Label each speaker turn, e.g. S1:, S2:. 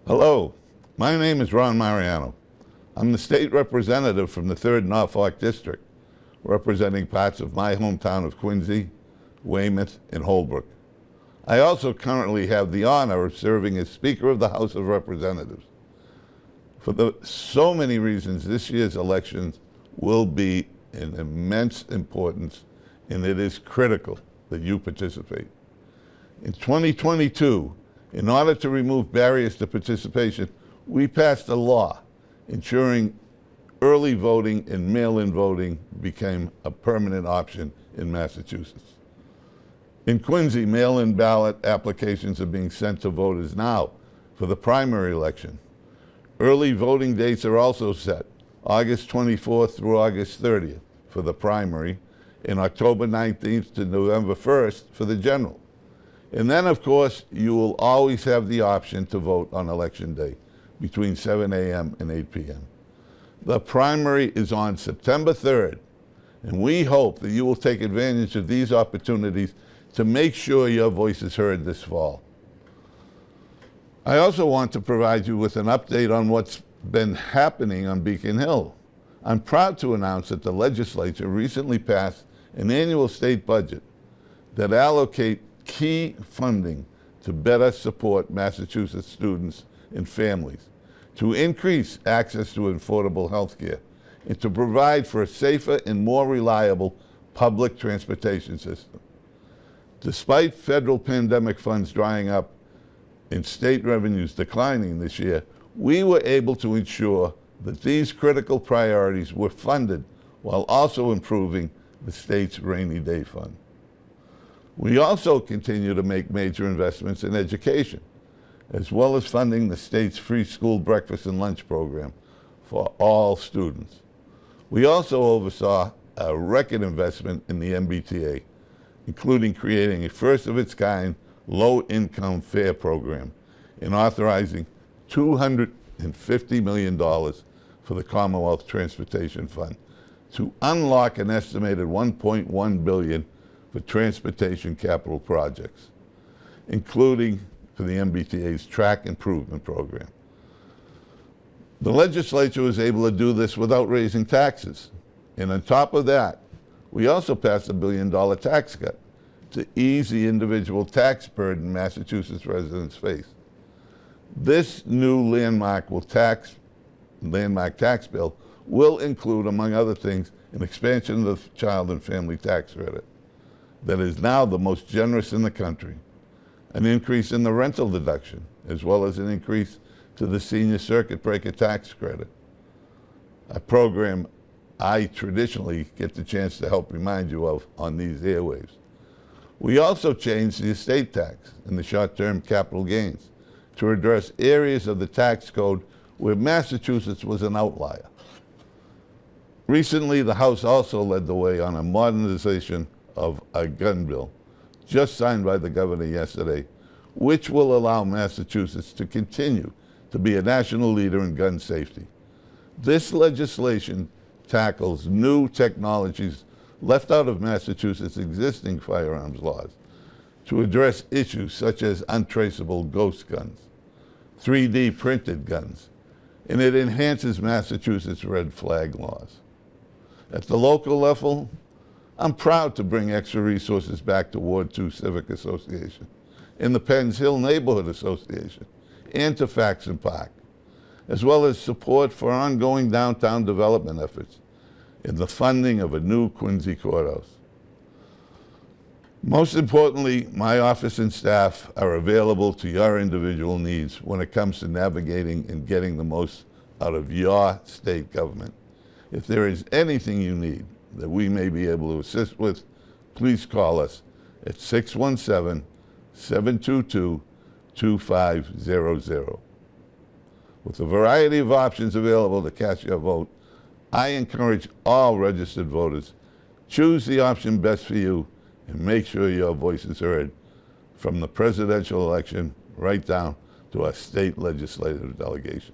S1: Hello, my name is Ron Mariano. I'm the state representative from the 3rd Norfolk District, representing parts of my hometown of Quincy, Weymouth, and Holbrook. I also currently have the honor of serving as Speaker of the House of Representatives. For so many reasons, this year's elections will be an immense importance, and it is critical that you participate. In 2022, in order to remove barriers to participation, we passed a law ensuring early voting and mail-in voting became a permanent option in Massachusetts. In Quincy, mail-in ballot applications are being sent to voters now for the primary election. Early voting dates are also set, August 24th through August 30th for the primary, and October 19th to November 1st for the general. And then, of course, you will always have the option to vote on Election Day between 7 a.m. and 8 p.m. The primary is on September 3rd, and we hope that you will take advantage of these opportunities to make sure your voice is heard this fall. I also want to provide you with an update on what's been happening on Beacon Hill. I'm proud to announce that the legislature recently passed an annual state budget that allocates key funding to better support Massachusetts students and families, to increase access to affordable health care, and to provide for a safer and more reliable public transportation system. Despite federal pandemic funds drying up and state revenues declining this year, we were able to ensure that these critical priorities were funded while also improving the state's rainy day fund. We also continue to make major investments in education, as well as funding the state's free school breakfast and lunch program for all students. We also oversaw a record investment in the MBTA, including creating a first-of-its-kind low-income fare program and authorizing $250 million for the Commonwealth Transportation Fund to unlock an estimated $1.1 billion for transportation capital projects, including for the MBTA's track improvement program. The legislature was able to do this without raising taxes. And on top of that, we also passed a $1 billion tax cut to ease the individual tax burden Massachusetts residents face. This new landmark tax bill will include, among other things, an expansion of the child and family tax credit that is now the most generous in the country, an increase in the rental deduction, as well as an increase to the senior circuit breaker tax credit, a program I traditionally get the chance to help remind you of on these airwaves. We also changed the estate tax and the short-term capital gains to address areas of the tax code where Massachusetts was an outlier. Recently, the House also led the way on a modernization of a gun bill, just signed by the governor yesterday, which will allow Massachusetts to continue to be a national leader in gun safety. This legislation tackles new technologies left out of Massachusetts' existing firearms laws to address issues such as untraceable ghost guns, 3D printed guns, and it enhances Massachusetts red flag laws. At the local level, I'm proud to bring extra resources back to Ward 2 Civic Association and the Penns Hill Neighborhood Association and to Faxon Park, as well as support for ongoing downtown development efforts and the funding of a new Quincy courthouse. Most importantly, my office and staff are available to your individual needs when it comes to navigating and getting the most out of your state government. If there is anything you need that we may be able to assist with, please call us at 617-722-2500. With a variety of options available to cast your vote, I encourage all registered voters, choose the option best for you and make sure your voice is heard, from the presidential election right down to our state legislative delegation.